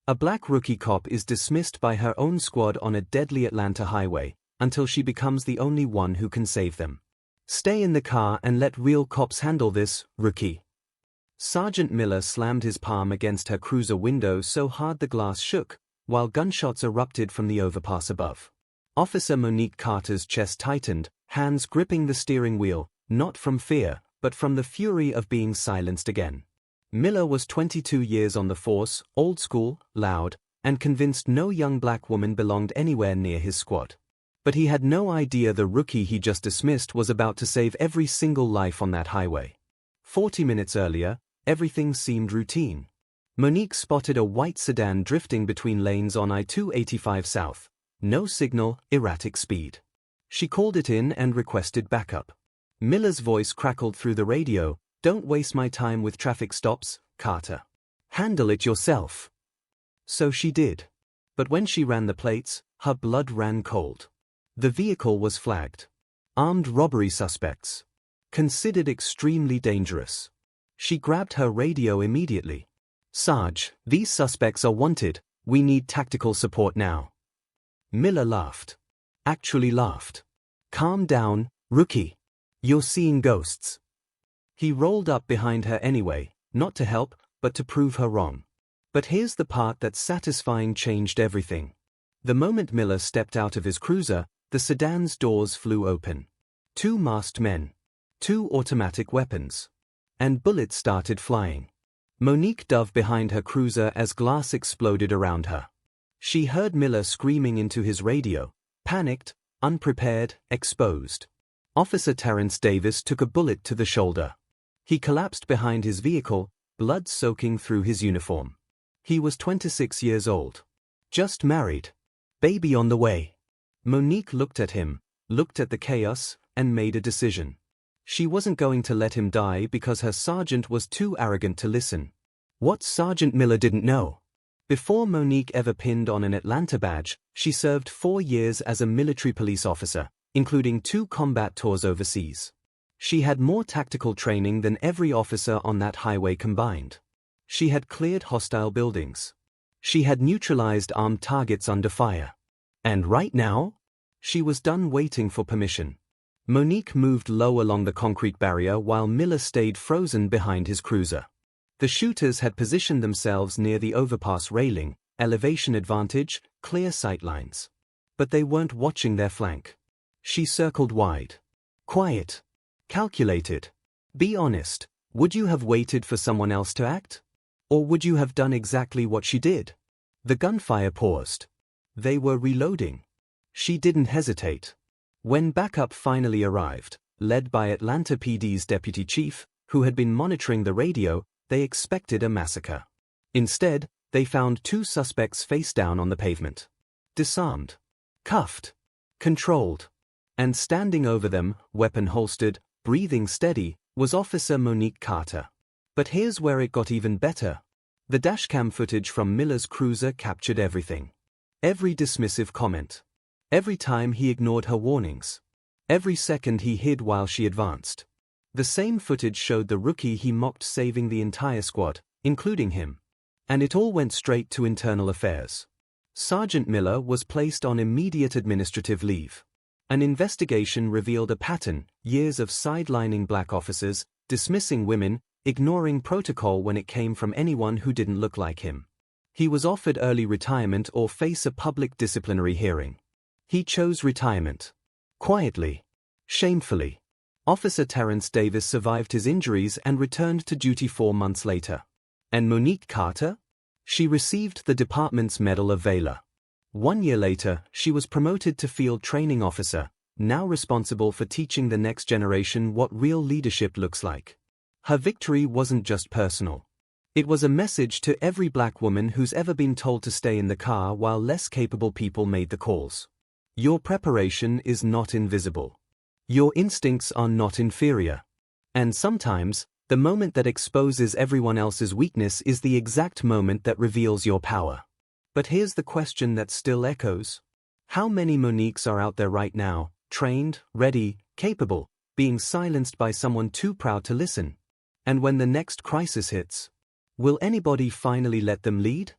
A black rookie cop is dismissed by her own squad on a deadly Atlanta highway, until she becomes the only one who can save them. Stay in the car and let real cops handle this, rookie. Sergeant Miller slammed his palm against her cruiser window so hard the glass shook, while gunshots erupted from the overpass above. Officer Monique Carter's chest tightened, hands gripping the steering wheel, not from fear, but from the fury of being silenced again. Miller was 22 years on the force, old school, loud, and convinced no young black woman belonged anywhere near his squad. But he had no idea the rookie he just dismissed was about to save every single life on that highway. 40 minutes earlier, everything seemed routine. Monique spotted a white sedan drifting between lanes on I-285 South. No signal, erratic speed. She called it in and requested backup. Miller's voice crackled through the radio, "Don't waste my time with traffic stops, Carter. Handle it yourself." So she did. But when she ran the plates, her blood ran cold. The vehicle was flagged. Armed robbery suspects. Considered extremely dangerous. She grabbed her radio immediately. "Sarge, these suspects are wanted. We need tactical support now." Miller laughed. Actually laughed. "Calm down, rookie. You're seeing ghosts." He rolled up behind her anyway, not to help, but to prove her wrong. But here's the part that's satisfying: changed everything. The moment Miller stepped out of his cruiser, the sedan's doors flew open. 2 masked men. 2 automatic weapons. And bullets started flying. Monique dove behind her cruiser as glass exploded around her. She heard Miller screaming into his radio, panicked, unprepared, exposed. Officer Terrence Davis took a bullet to the shoulder. He collapsed behind his vehicle, blood soaking through his uniform. He was 26 years old. Just married. Baby on the way. Monique looked at him, looked at the chaos, and made a decision. She wasn't going to let him die because her sergeant was too arrogant to listen. What Sergeant Miller didn't know. Before Monique ever pinned on an Atlanta badge, she served 4 years as a military police officer, including 2 combat tours overseas. She had more tactical training than every officer on that highway combined. She had cleared hostile buildings. She had neutralized armed targets under fire. And right now? She was done waiting for permission. Monique moved low along the concrete barrier while Miller stayed frozen behind his cruiser. The shooters had positioned themselves near the overpass railing, elevation advantage, clear sightlines. But they weren't watching their flank. She circled wide. Quiet. Calculated. Be honest, would you have waited for someone else to act? Or would you have done exactly what she did? The gunfire paused. They were reloading. She didn't hesitate. When backup finally arrived, led by Atlanta PD's deputy chief, who had been monitoring the radio, they expected a massacre. Instead, they found 2 suspects face down on the pavement. Disarmed. Cuffed. Controlled. And standing over them, weapon holstered, breathing steady, was Officer Monique Carter. But here's where it got even better. The dashcam footage from Miller's cruiser captured everything. Every dismissive comment. Every time he ignored her warnings. Every second he hid while she advanced. The same footage showed the rookie he mocked saving the entire squad, including him. And it all went straight to internal affairs. Sergeant Miller was placed on immediate administrative leave. An investigation revealed a pattern: years of sidelining black officers, dismissing women, ignoring protocol when it came from anyone who didn't look like him. He was offered early retirement or face a public disciplinary hearing. He chose retirement. Quietly. Shamefully. Officer Terrence Davis survived his injuries and returned to duty 4 months later. And Monique Carter? She received the department's Medal of Valor. 1 year later, she was promoted to Field Training Officer, now responsible for teaching the next generation what real leadership looks like. Her victory wasn't just personal. It was a message to every black woman who's ever been told to stay in the car while less capable people made the calls. Your preparation is not invisible. Your instincts are not inferior. And sometimes, the moment that exposes everyone else's weakness is the exact moment that reveals your power. But here's the question that still echoes. How many Moniques are out there right now, trained, ready, capable, being silenced by someone too proud to listen? And when the next crisis hits, will anybody finally let them lead?